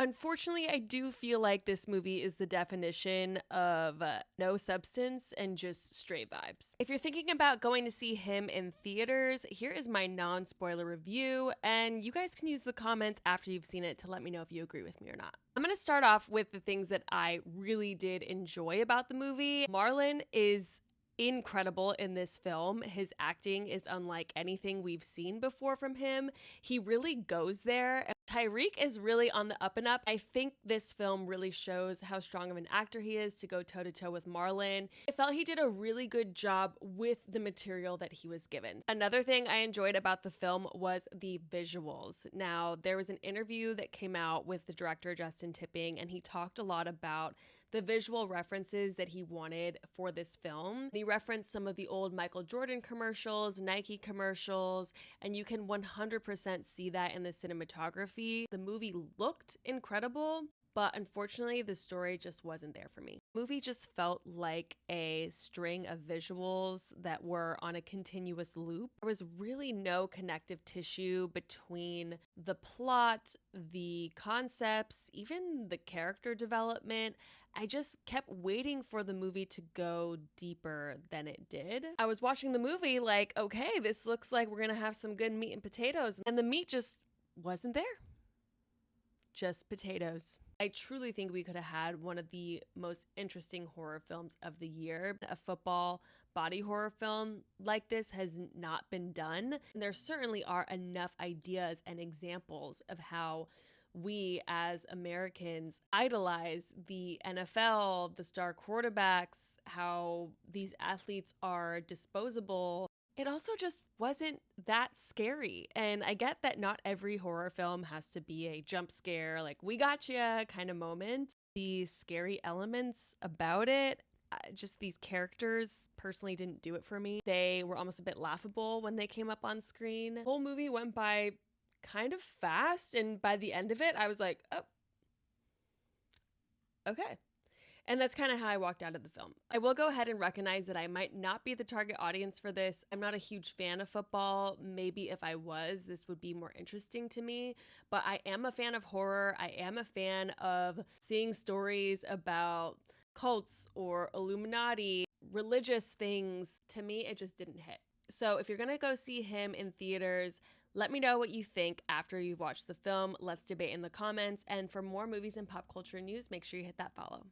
Unfortunately, I do feel like this movie is the definition of no substance and just straight vibes. If you're thinking about going to see him in theaters, here is my non spoiler review, and you guys can use the comments after you've seen it to let me know if you agree with me or not. I'm gonna start off with the things that I really did enjoy about the movie. Marlon is incredible in this film. His acting is unlike anything we've seen before from him. He really goes there. Tyreek is really on the up and up. I think this film really shows how strong of an actor he is to go toe to toe with Marlon. I felt he did a really good job with the material that he was given. Another thing I enjoyed about the film was the visuals. Now, there was an interview that came out with the director Justin Tipping, and he talked a lot about the visual references that he wanted for this film. He referenced some of the old Michael Jordan commercials, Nike commercials, and you can 100% see that in the cinematography. The movie looked incredible, but unfortunately the story just wasn't there for me. The movie just felt like a string of visuals that were on a continuous loop. There was really no connective tissue between the plot, the concepts, even the character development. I just kept waiting for the movie to go deeper than it did. I was watching the movie like, okay, this looks like we're gonna have some good meat and potatoes, and the meat just wasn't there. Just potatoes. I truly think we could have had one of the most interesting horror films of the year. A football body horror film like this has not been done. And there certainly are enough ideas and examples of how we as Americans idolize the NFL, the star quarterbacks, how these athletes are disposable. It also just wasn't that scary. And I get that not every horror film has to be a jump scare, like, we got you kind of moment. The scary elements about it, just these characters personally didn't do it for me. They were almost a bit laughable when they came up on screen. The whole movie went by kind of fast, and by the end of it, I was like, oh, okay. And that's kind of how I walked out of the film. I will go ahead and recognize that I might not be the target audience for this. I'm not a huge fan of football. Maybe if I was, this would be more interesting to me. But I am a fan of horror. I am a fan of seeing stories about cults or Illuminati, religious things. To me, it just didn't hit. So if you're going to go see him in theaters, let me know what you think after you've watched the film. Let's debate in the comments. And for more movies and pop culture news, make sure you hit that follow.